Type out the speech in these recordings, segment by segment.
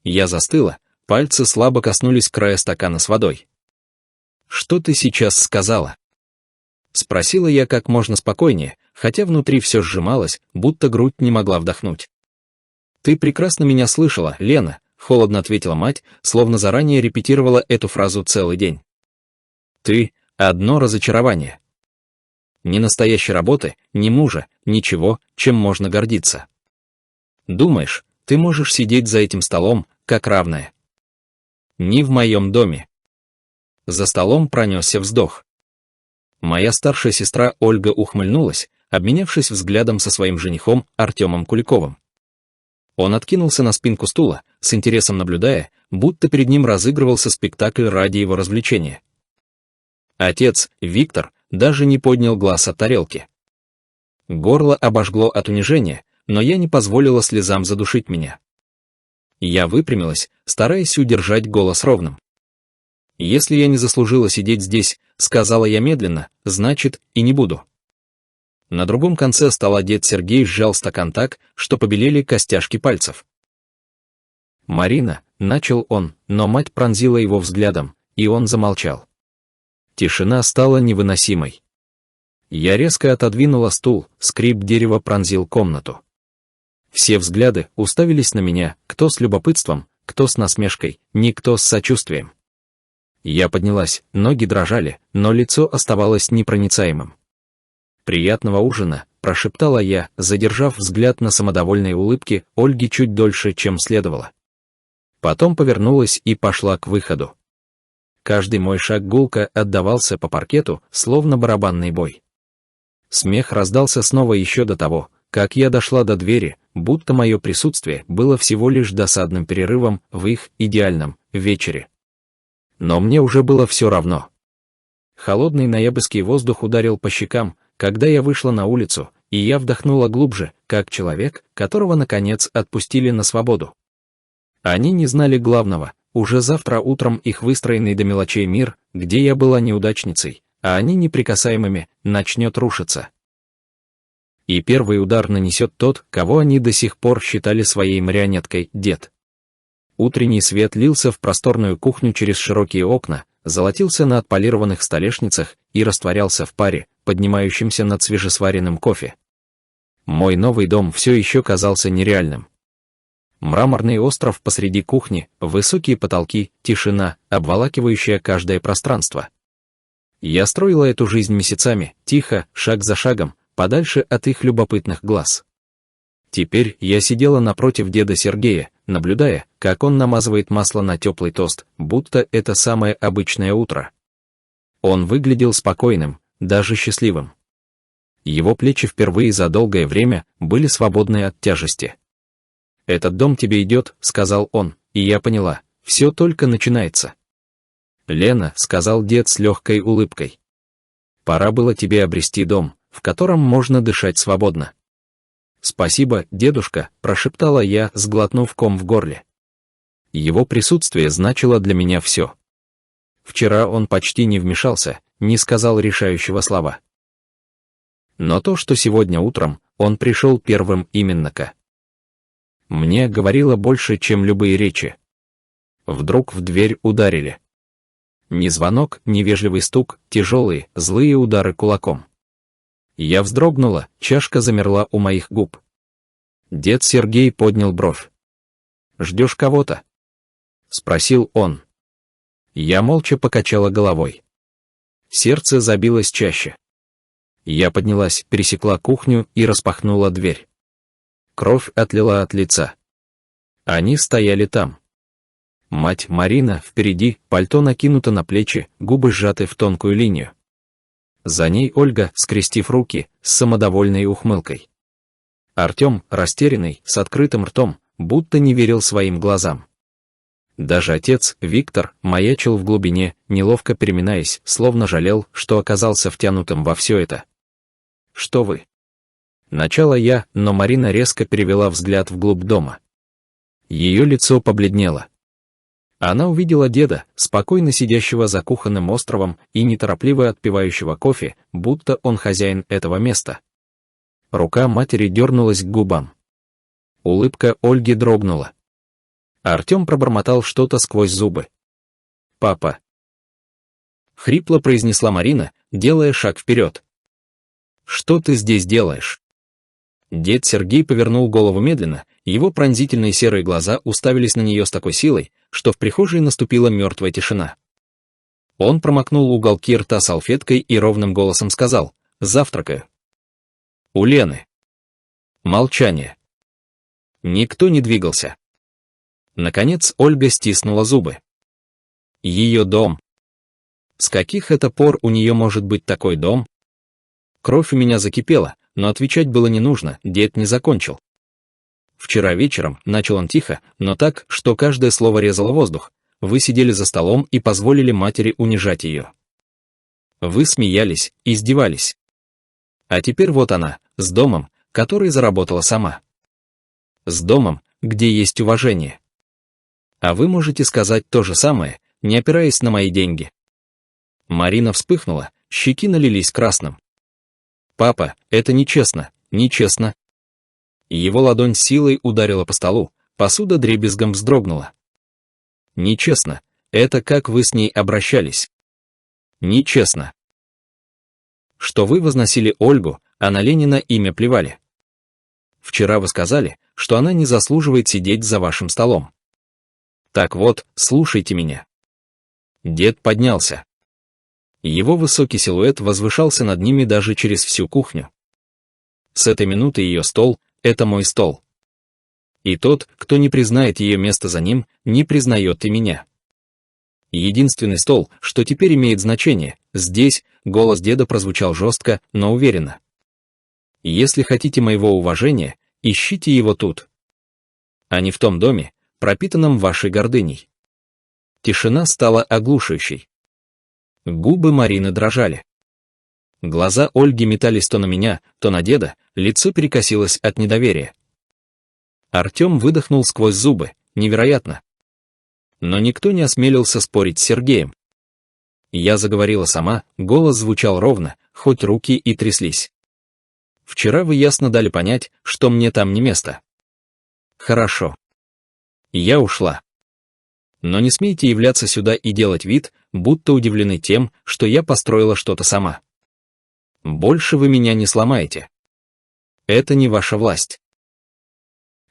Я застыла, пальцы слабо коснулись края стакана с водой. «Что ты сейчас сказала?» Спросила я как можно спокойнее, хотя внутри все сжималось, будто грудь не могла вдохнуть. «Ты прекрасно меня слышала, Лена», — холодно ответила мать, словно заранее репетировала эту фразу целый день. «Ты — одно разочарование. Ни настоящей работы, ни мужа, ничего, чем можно гордиться. Думаешь, ты можешь сидеть за этим столом, как равная? Не в моем доме». За столом пронесся вздох. Моя старшая сестра Ольга ухмыльнулась, обменявшись взглядом со своим женихом Артемом Куликовым. Он откинулся на спинку стула, с интересом наблюдая, будто перед ним разыгрывался спектакль ради его развлечения. Отец, Виктор, даже не поднял глаз от тарелки. Горло обожгло от унижения, но я не позволила слезам задушить меня. Я выпрямилась, стараясь удержать голос ровным. «Если я не заслужила сидеть здесь, — сказала я медленно, — значит, и не буду». На другом конце стола дед Сергей сжал стакан так, что побелели костяшки пальцев. «Марина», — начал он, но мать пронзила его взглядом, и он замолчал. Тишина стала невыносимой. Я резко отодвинула стул, скрип дерева пронзил комнату. Все взгляды уставились на меня, кто с любопытством, кто с насмешкой, никто с сочувствием. Я поднялась, ноги дрожали, но лицо оставалось непроницаемым. «Приятного ужина», — прошептала я, задержав взгляд на самодовольной улыбке Ольги чуть дольше, чем следовало. Потом повернулась и пошла к выходу. Каждый мой шаг гулко отдавался по паркету, словно барабанный бой. Смех раздался снова еще до того, как я дошла до двери, будто мое присутствие было всего лишь досадным перерывом в их идеальном вечере. Но мне уже было все равно. Холодный ноябрьский воздух ударил по щекам, когда я вышла на улицу, и я вдохнула глубже, как человек, которого, наконец, отпустили на свободу. Они не знали главного, уже завтра утром их выстроенный до мелочей мир, где я была неудачницей, а они неприкасаемыми, начнет рушиться. И первый удар нанесет тот, кого они до сих пор считали своей марионеткой, дед. Утренний свет лился в просторную кухню через широкие окна, золотился на отполированных столешницах и растворялся в паре, поднимающемся над свежесваренным кофе. Мой новый дом все еще казался нереальным. Мраморный остров посреди кухни, высокие потолки, тишина, обволакивающая каждое пространство. Я строила эту жизнь месяцами, тихо, шаг за шагом, подальше от их любопытных глаз. Теперь я сидела напротив деда Сергея, наблюдая, как он намазывает масло на теплый тост, будто это самое обычное утро. Он выглядел спокойным, даже счастливым. Его плечи впервые за долгое время были свободны от тяжести. «Этот дом тебе идет», — сказал он, и я поняла, все только начинается. «Лена», — сказал дед с легкой улыбкой, — «пора было тебе обрести дом, в котором можно дышать свободно». «Спасибо, дедушка», — прошептала я, сглотнув ком в горле. Его присутствие значило для меня все. Вчера он почти не вмешался, не сказал решающего слова. Но то, что сегодня утром, он пришел первым именно-ка. Мне говорило больше, чем любые речи. Вдруг в дверь ударили. Ни звонок, ни вежливый стук, тяжелые, злые удары кулаком. Я вздрогнула, чашка замерла у моих губ. Дед Сергей поднял бровь. «Ждешь кого-то?» — спросил он. Я молча покачала головой. Сердце забилось чаще. Я поднялась, пересекла кухню и распахнула дверь. Кровь отлила от лица. Они стояли там. Мать Марина впереди, пальто накинуто на плечи, губы сжаты в тонкую линию. За ней Ольга, скрестив руки, с самодовольной ухмылкой. Артем, растерянный, с открытым ртом, будто не верил своим глазам. Даже отец, Виктор, маячил в глубине, неловко переминаясь, словно жалел, что оказался втянутым во все это. «Что вы?» Начала я, но Марина резко перевела взгляд вглубь дома. Ее лицо побледнело. Она увидела деда, спокойно сидящего за кухонным островом и неторопливо отпивающего кофе, будто он хозяин этого места. Рука матери дернулась к губам. Улыбка Ольги дрогнула. Артем пробормотал что-то сквозь зубы. «Папа!» — хрипло произнесла Марина, делая шаг вперед. «Что ты здесь делаешь?» Дед Сергей повернул голову медленно, его пронзительные серые глаза уставились на нее с такой силой, что в прихожей наступила мертвая тишина. Он промокнул уголки рта салфеткой и ровным голосом сказал: «Завтракаю». У Лены. Молчание. Никто не двигался. Наконец Ольга стиснула зубы. Ее дом. С каких это пор у нее может быть такой дом? Кровь у меня закипела, но отвечать было не нужно, дед не закончил. Вчера вечером, начал он тихо, но так, что каждое слово резало воздух, вы сидели за столом и позволили матери унижать ее. Вы смеялись, издевались. А теперь вот она, с домом, который заработала сама. С домом, где есть уважение. А вы можете сказать то же самое, не опираясь на мои деньги. Марина вспыхнула, щеки налились красным. «Папа, это нечестно, нечестно». Его ладонь силой ударила по столу, посуда дребезгом вздрогнула. «Нечестно, это как вы с ней обращались. Нечестно. Что вы возносили Ольгу, а на Ленина имя плевали. Вчера вы сказали, что она не заслуживает сидеть за вашим столом. Так вот, слушайте меня». Дед поднялся. Его высокий силуэт возвышался над ними даже через всю кухню. С этой минуты ее стол — это мой стол. И тот, кто не признает ее место за ним, не признает и меня. Единственный стол, что теперь имеет значение, здесь, голос деда прозвучал жестко, но уверенно. Если хотите моего уважения, ищите его тут. А не в том доме, пропитанном вашей гордыней. Тишина стала оглушающей. Губы Марины дрожали. Глаза Ольги метались то на меня, то на деда, лицо перекосилось от недоверия. Артем выдохнул сквозь зубы, невероятно. Но никто не осмелился спорить с Сергеем. Я заговорила сама, голос звучал ровно, хоть руки и тряслись. Вчера вы ясно дали понять, что мне там не место. Хорошо. Я ушла. Но не смейте являться сюда и делать вид, будто удивлены тем, что я построила что-то сама. Больше вы меня не сломаете. Это не ваша власть.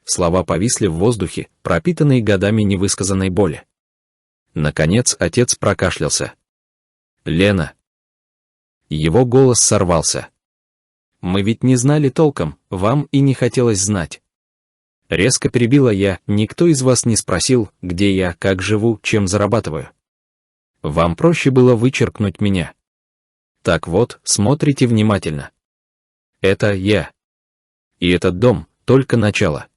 Слова повисли в воздухе, пропитанные годами невысказанной боли. Наконец отец прокашлялся. «Лена». Его голос сорвался. «Мы ведь не знали толком, вам и не хотелось знать». Резко перебила я, никто из вас не спросил, где я, как живу, чем зарабатываю. Вам проще было вычеркнуть меня. Так вот, смотрите внимательно. Это я. И этот дом — только начало.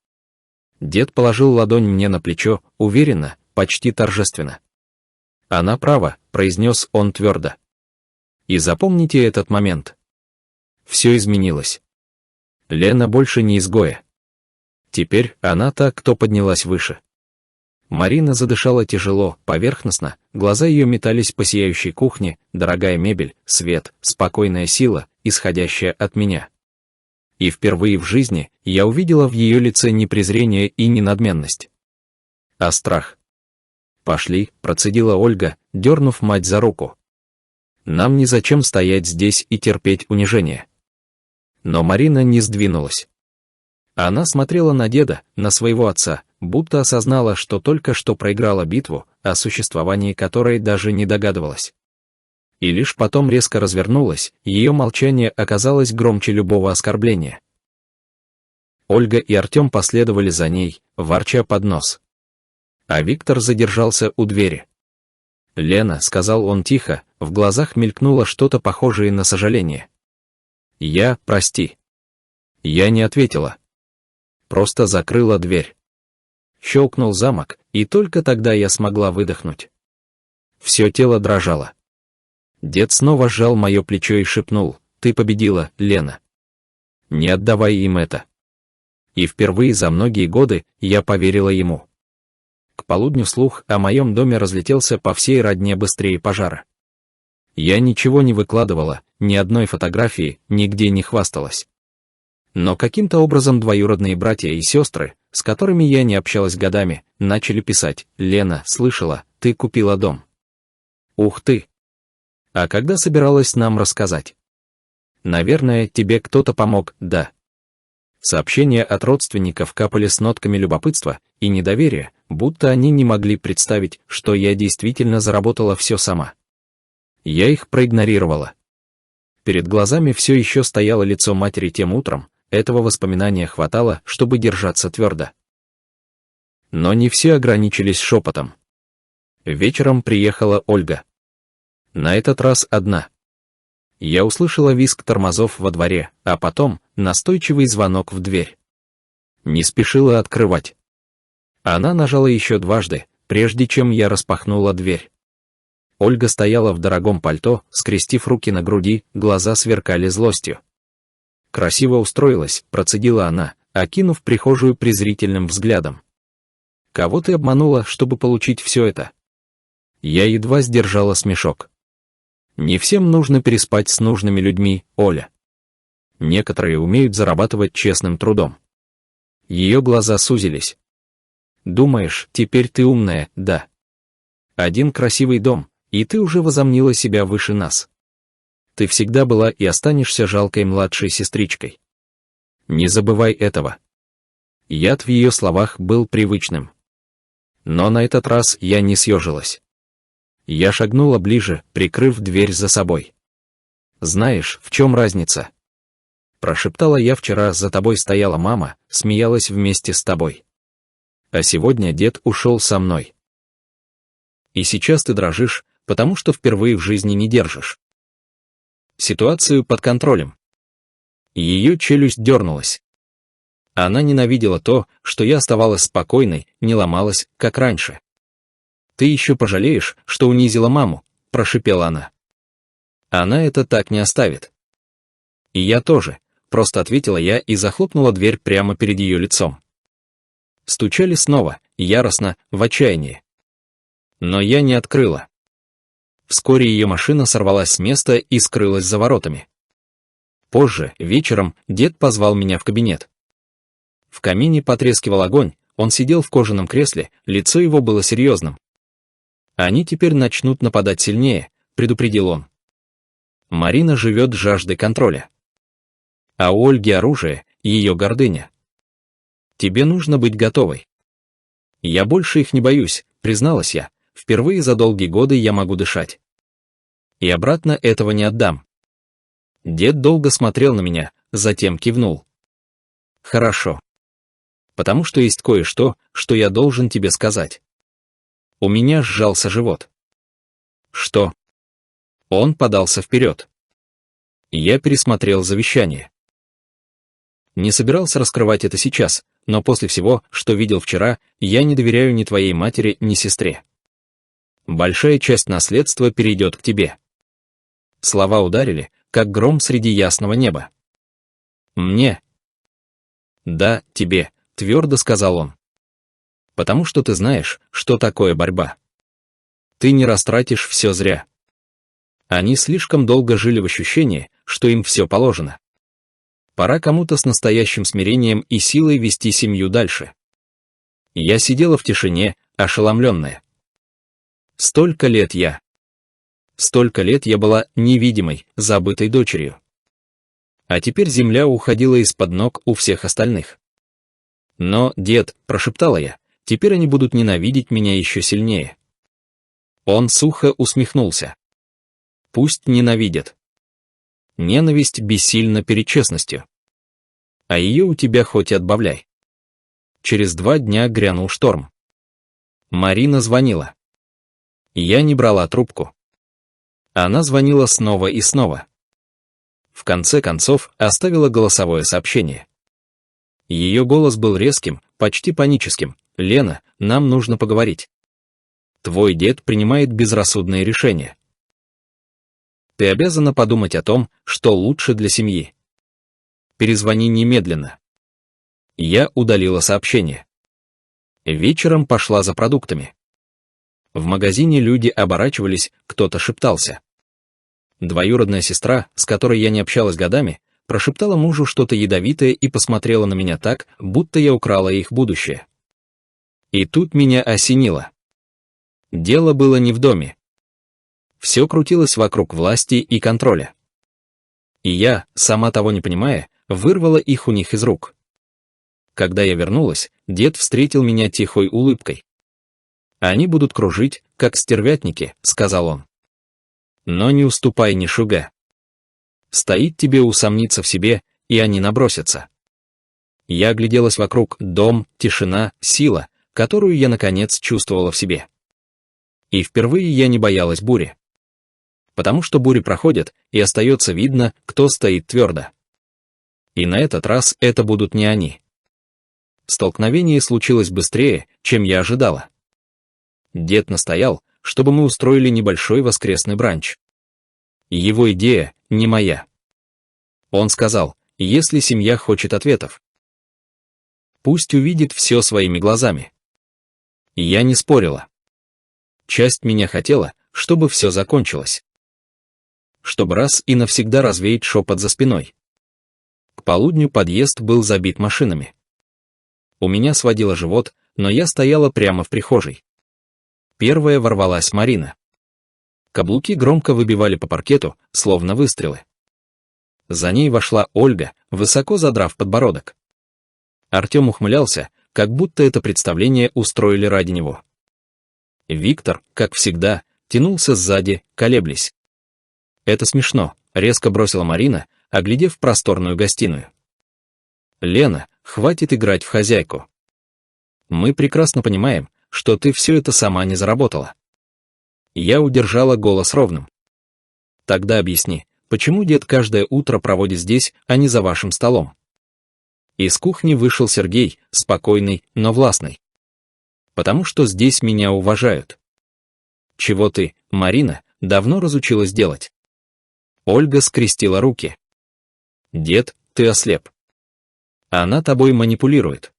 Дед положил ладонь мне на плечо, уверенно, почти торжественно. «Она права», — произнес он твердо. «И запомните этот момент. Все изменилось. Лена больше не изгоя. Теперь она та, кто поднялась выше». Марина задышала тяжело, поверхностно, глаза ее метались по сияющей кухне, дорогая мебель, свет, спокойная сила, исходящая от меня. И впервые в жизни я увидела в ее лице не презрение и не надменность, а страх. «Пошли», — процедила Ольга, дернув мать за руку. «Нам незачем стоять здесь и терпеть унижение». Но Марина не сдвинулась. Она смотрела на деда, на своего отца, будто осознала, что только что проиграла битву, о существовании которой даже не догадывалась. И лишь потом резко развернулась, ее молчание оказалось громче любого оскорбления. Ольга и Артем последовали за ней, ворча под нос. А Виктор задержался у двери. «Лена», — сказал он тихо, в глазах мелькнуло что-то похожее на сожаление. Прости». Я не ответила. Просто закрыла дверь. Щелкнул замок, и только тогда я смогла выдохнуть. Все тело дрожало. Дед снова сжал мое плечо и шепнул: «Ты победила, Лена. Не отдавай им это». И впервые за многие годы я поверила ему. К полудню слух о моем доме разлетелся по всей родне быстрее пожара. Я ничего не выкладывала, ни одной фотографии, нигде не хвасталась. Но каким-то образом двоюродные братья и сестры, с которыми я не общалась годами, начали писать: «Лена, слышала, ты купила дом». Ух ты! А когда собиралась нам рассказать? Наверное, тебе кто-то помог, да. Сообщения от родственников капали с нотками любопытства и недоверия, будто они не могли представить, что я действительно заработала все сама. Я их проигнорировала. Перед глазами все еще стояло лицо матери тем утром, этого воспоминания хватало, чтобы держаться твердо. Но не все ограничились шепотом. Вечером приехала Ольга. На этот раз одна. Я услышала визг тормозов во дворе, а потом настойчивый звонок в дверь. Не спешила открывать. Она нажала еще дважды, прежде чем я распахнула дверь. Ольга стояла в дорогом пальто, скрестив руки на груди, глаза сверкали злостью. «Красиво устроилась», — процедила она, окинув прихожую презрительным взглядом. «Кого ты обманула, чтобы получить все это?» Я едва сдержала смешок. Не всем нужно переспать с нужными людьми, Оля. Некоторые умеют зарабатывать честным трудом. Ее глаза сузились. Думаешь, теперь ты умная, да? Один красивый дом, и ты уже возомнила себя выше нас. Ты всегда была и останешься жалкой младшей сестричкой. Не забывай этого. Яд в ее словах был привычным. Но на этот раз я не съежилась. Я шагнула ближе, прикрыв дверь за собой. «Знаешь, в чем разница?» Прошептала я: «Вчера за тобой стояла мама, смеялась вместе с тобой. А сегодня дед ушел со мной. И сейчас ты дрожишь, потому что впервые в жизни не держишь ситуацию под контролем». Ее челюсть дернулась. Она ненавидела то, что я оставалась спокойной, не ломалась, как раньше. «Ты еще пожалеешь, что унизила маму», — прошипела она. «Она это так не оставит». «И я тоже», — просто ответила я и захлопнула дверь прямо перед ее лицом. Стучали снова, яростно, в отчаянии. Но я не открыла. Вскоре ее машина сорвалась с места и скрылась за воротами. Позже, вечером, дед позвал меня в кабинет. В камине потрескивал огонь, он сидел в кожаном кресле, лицо его было серьезным. «Они теперь начнут нападать сильнее», — предупредил он. «Марина живет жаждой контроля. А у Ольги оружие, ее гордыня. Тебе нужно быть готовой». «Я больше их не боюсь», — призналась я. «Впервые за долгие годы я могу дышать. И обратно этого не отдам». Дед долго смотрел на меня, затем кивнул. «Хорошо. Потому что есть кое-что, что я должен тебе сказать». У меня сжался живот. «Что?» Он подался вперед. Я пересмотрел завещание. Не собирался раскрывать это сейчас, но после всего, что видел вчера, я не доверяю ни твоей матери, ни сестре. Большая часть наследства перейдет к тебе. Слова ударили, как гром среди ясного неба. Мне? Да, тебе, твердо сказал он. Потому что ты знаешь, что такое борьба. Ты не растратишь все зря. Они слишком долго жили в ощущении, что им все положено. Пора кому-то с настоящим смирением и силой вести семью дальше. Я сидела в тишине, ошеломленная. Столько лет я была невидимой, забытой дочерью. А теперь земля уходила из-под ног у всех остальных. «Но, дед», — прошептала я, — «теперь они будут ненавидеть меня еще сильнее». Он сухо усмехнулся. «Пусть ненавидят. Ненависть бессильна перед честностью. А ее у тебя хоть и отбавляй». Через 2 дня грянул шторм. Марина звонила. Я не брала трубку. Она звонила снова и снова. В конце концов, оставила голосовое сообщение. Ее голос был резким, почти паническим. «Лена, нам нужно поговорить. Твой дед принимает безрассудные решения. Ты обязана подумать о том, что лучше для семьи. Перезвони немедленно». Я удалила сообщение. Вечером пошла за продуктами. В магазине люди оборачивались, кто-то шептался. Двоюродная сестра, с которой я не общалась годами, прошептала мужу что-то ядовитое и посмотрела на меня так, будто я украла их будущее. И тут меня осенило. Дело было не в доме. Все крутилось вокруг власти и контроля. И я, сама того не понимая, вырвала их у них из рук. Когда я вернулась, дед встретил меня тихой улыбкой. «Они будут кружить, как стервятники», — сказал он. «Но не уступай ни шуга. Стоит тебе усомниться в себе, и они набросятся». Я огляделась вокруг: дом, тишина, сила, которую я наконец чувствовала в себе. И впервые я не боялась бури. Потому что бури проходят, и остается видно, кто стоит твердо. И на этот раз это будут не они. Столкновение случилось быстрее, чем я ожидала. Дед настоял, чтобы мы устроили небольшой воскресный бранч. Его идея, не моя. Он сказал, если семья хочет ответов, пусть увидит все своими глазами. И я не спорила. Часть меня хотела, чтобы все закончилось. Чтобы раз и навсегда развеять шепот за спиной. К полудню подъезд был забит машинами. У меня сводило живот, но я стояла прямо в прихожей. Первая ворвалась Марина. Каблуки громко выбивали по паркету, словно выстрелы. За ней вошла Ольга, высоко задрав подбородок. Артем ухмылялся, как будто это представление устроили ради него. Виктор, как всегда, тянулся сзади, колеблясь. «Это смешно», — резко бросила Марина, оглядев просторную гостиную. «Лена, хватит играть в хозяйку. Мы прекрасно понимаем, что ты все это сама не заработала». Я удержала голос ровным. «Тогда объясни, почему дед каждое утро проводит здесь, а не за вашим столом?» Из кухни вышел Сергей, спокойный, но властный. «Потому что здесь меня уважают». «Чего ты, Марина, давно разучилась делать?» Ольга скрестила руки. «Дед, ты ослеп. Она тобой манипулирует».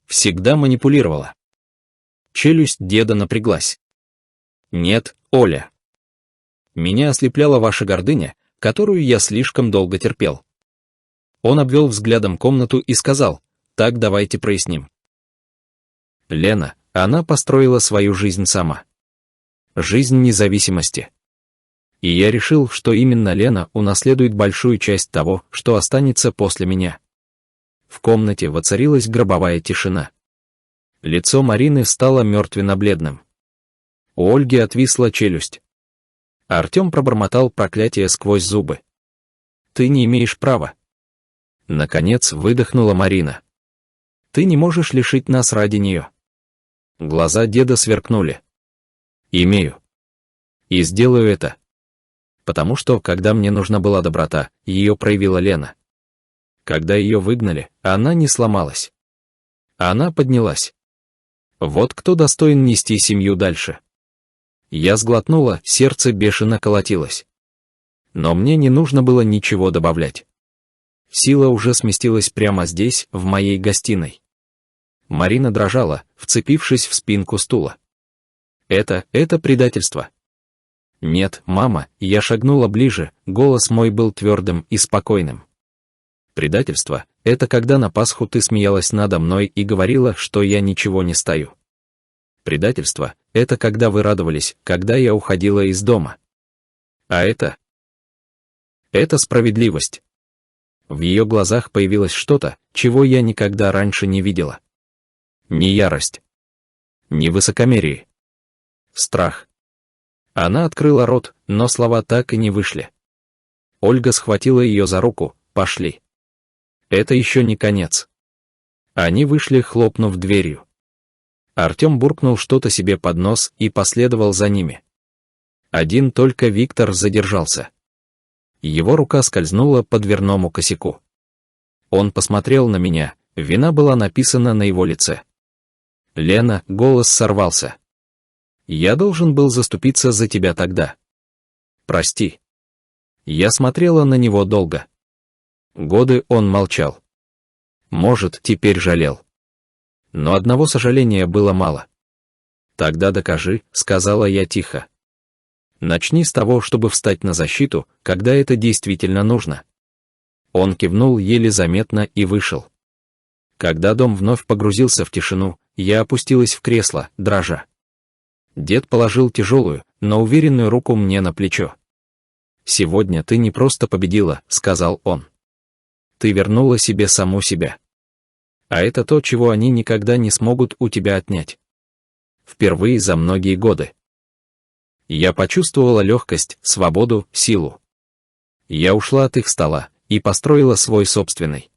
«Всегда манипулировала». Челюсть деда напряглась. «Нет, Оля. Меня ослепляла ваша гордыня, которую я слишком долго терпел». Он обвел взглядом комнату и сказал, «Так давайте проясним. Лена, она построила свою жизнь сама. Жизнь независимости. И я решил, что именно Лена унаследует большую часть того, что останется после меня». В комнате воцарилась гробовая тишина. Лицо Марины стало мертвенно-бледным. У Ольги отвисла челюсть. Артем пробормотал проклятие сквозь зубы. «Ты не имеешь права». Наконец выдохнула Марина. «Ты не можешь лишить нас ради нее». Глаза деда сверкнули. «Имею. И сделаю это. Потому что, когда мне нужна была доброта, ее проявила Лена. Когда ее выгнали, она не сломалась. Она поднялась. Вот кто достоин нести семью дальше». Я сглотнула, сердце бешено колотилось. Но мне не нужно было ничего добавлять. Сила уже сместилась прямо здесь, в моей гостиной. Марина дрожала, вцепившись в спинку стула. Это предательство. «Нет, мама», я шагнула ближе, голос мой был твердым и спокойным. «Предательство — это когда на Пасху ты смеялась надо мной и говорила, что я ничего не стою. Предательство — это когда вы радовались, когда я уходила из дома. А это справедливость». В ее глазах появилось что-то, чего я никогда раньше не видела. Не ярость. Не высокомерие. Страх. Она открыла рот, но слова так и не вышли. Ольга схватила ее за руку, «Пошли». Это еще не конец. Они вышли, хлопнув дверью. Артем буркнул что-то себе под нос и последовал за ними. Один только Виктор задержался. Его рука скользнула по дверному косяку. Он посмотрел на меня, вина была написана на его лице. «Лена», голос сорвался. «Я должен был заступиться за тебя тогда. Прости». Я смотрела на него долго. Годы он молчал. Может, теперь жалел. Но одного сожаления было мало. «Тогда докажи», — сказала я тихо. «Начни с того, чтобы встать на защиту, когда это действительно нужно. Он кивнул еле заметно и вышел. Когда дом вновь погрузился в тишину, я опустилась в кресло, дрожа. Дед положил тяжелую, но уверенную руку мне на плечо. «Сегодня ты не просто победила», — сказал он. «Ты вернула себе саму себя. А это то, чего они никогда не смогут у тебя отнять. Впервые за многие годы». Я почувствовала легкость, свободу, силу. Я ушла от их стола и построила свой собственный.